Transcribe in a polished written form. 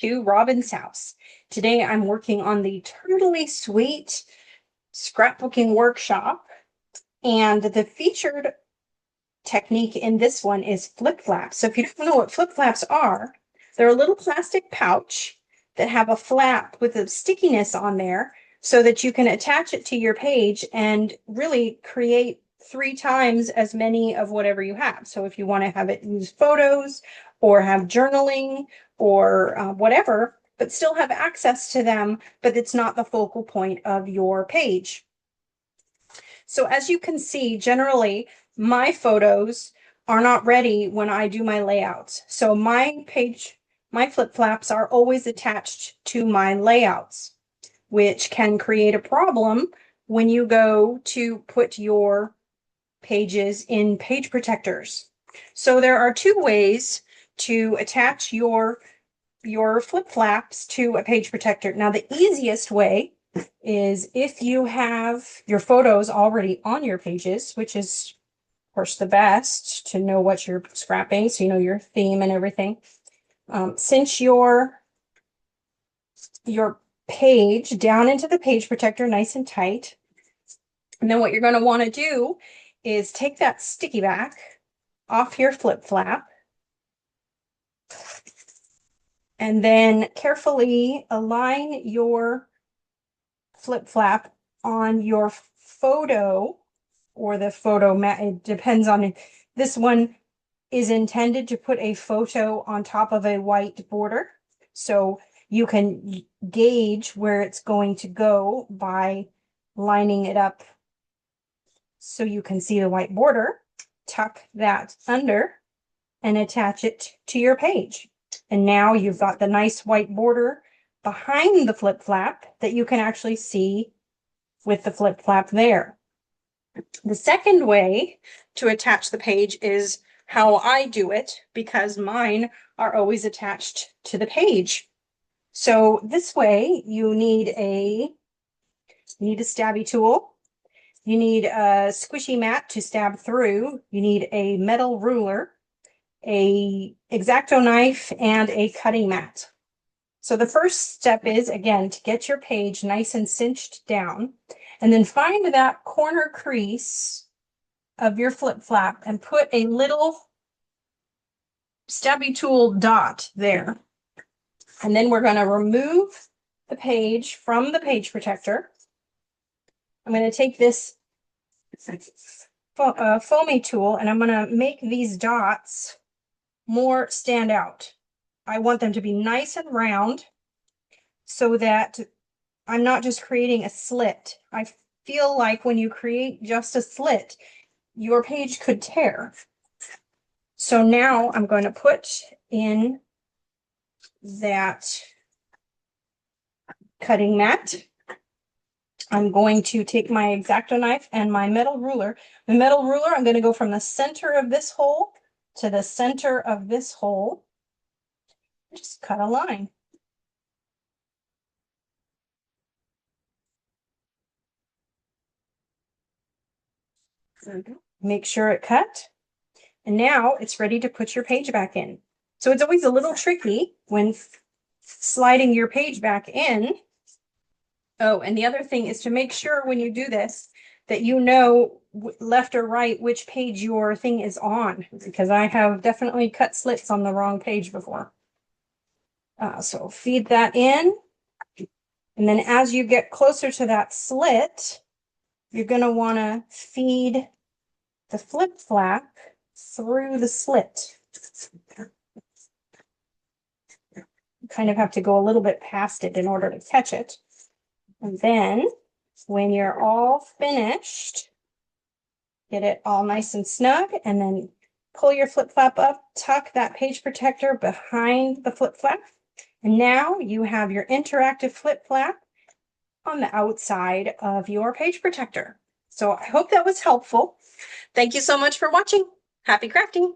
to Robin's house. Today I'm working on the Turtly Sweet scrapbooking workshop, and the featured technique in this one is flip flaps. So if you don't know what flip flaps are, they're a little plastic pouch that have a flap with a stickiness on there so that you can attach it to your page and really create 3 times as many of whatever you have. So if you want to have it use photos or have journaling or whatever, but still have access to them, but it's not the focal point of your page. So as you can see, generally, my photos are not ready when I do my layouts. So my flip flaps are always attached to my layouts, which can create a problem when you go to put your pages in page protectors. So there are 2 ways to attach your flip flaps to a page protector. Now, the easiest way is if you have your photos already on your pages, which is, of course, the best to know what you're scrapping, so you know your theme and everything. Cinch your page down into the page protector nice and tight. And then what you're going to want to do is take that sticky back off your flip flap and then carefully align your flip flap on your photo or the photo mat. It depends on it. This one is intended to put a photo on top of a white border. So you can gauge where it's going to go by lining it up so you can see the white border. Tuck that under and attach it to your page. And now you've got the nice white border behind the flip flap that you can actually see with the flip flap there. The second way to attach the page is how I do it, because mine are always attached to the page. So this way you need a stabby tool. You need a squishy mat to stab through. You need a metal ruler, a X-Acto knife, and a cutting mat. So the first step is, again, to get your page nice and cinched down, and then find that corner crease of your flip flap and put a little stabby tool dot there. And then we're going to remove the page from the page protector. I'm going to take this foamy tool and I'm going to make these dots more stand out. I want them to be nice and round so that I'm not just creating a slit. I feel like when you create just a slit, your page could tear. So now I'm going to put in that cutting mat. I'm going to take my X-Acto knife and my metal ruler. The metal ruler, I'm going to go from the center of this hole to the center of this hole. Just cut a line. Make sure it cut. And now it's ready to put your page back in. So it's always a little tricky when sliding your page back in. Oh, and the other thing is to make sure when you do this that you know left or right which page your thing is on, because I have definitely cut slits on the wrong page before. So feed that in. And then as you get closer to that slit, you're going to want to feed the flip flap through the slit. You kind of have to go a little bit past it in order to catch it. And then when you're all finished, get it all nice and snug, and then pull your flip flap up, tuck that page protector behind the flip flap. And now you have your interactive flip flap on the outside of your page protector. So I hope that was helpful. Thank you so much for watching. Happy crafting.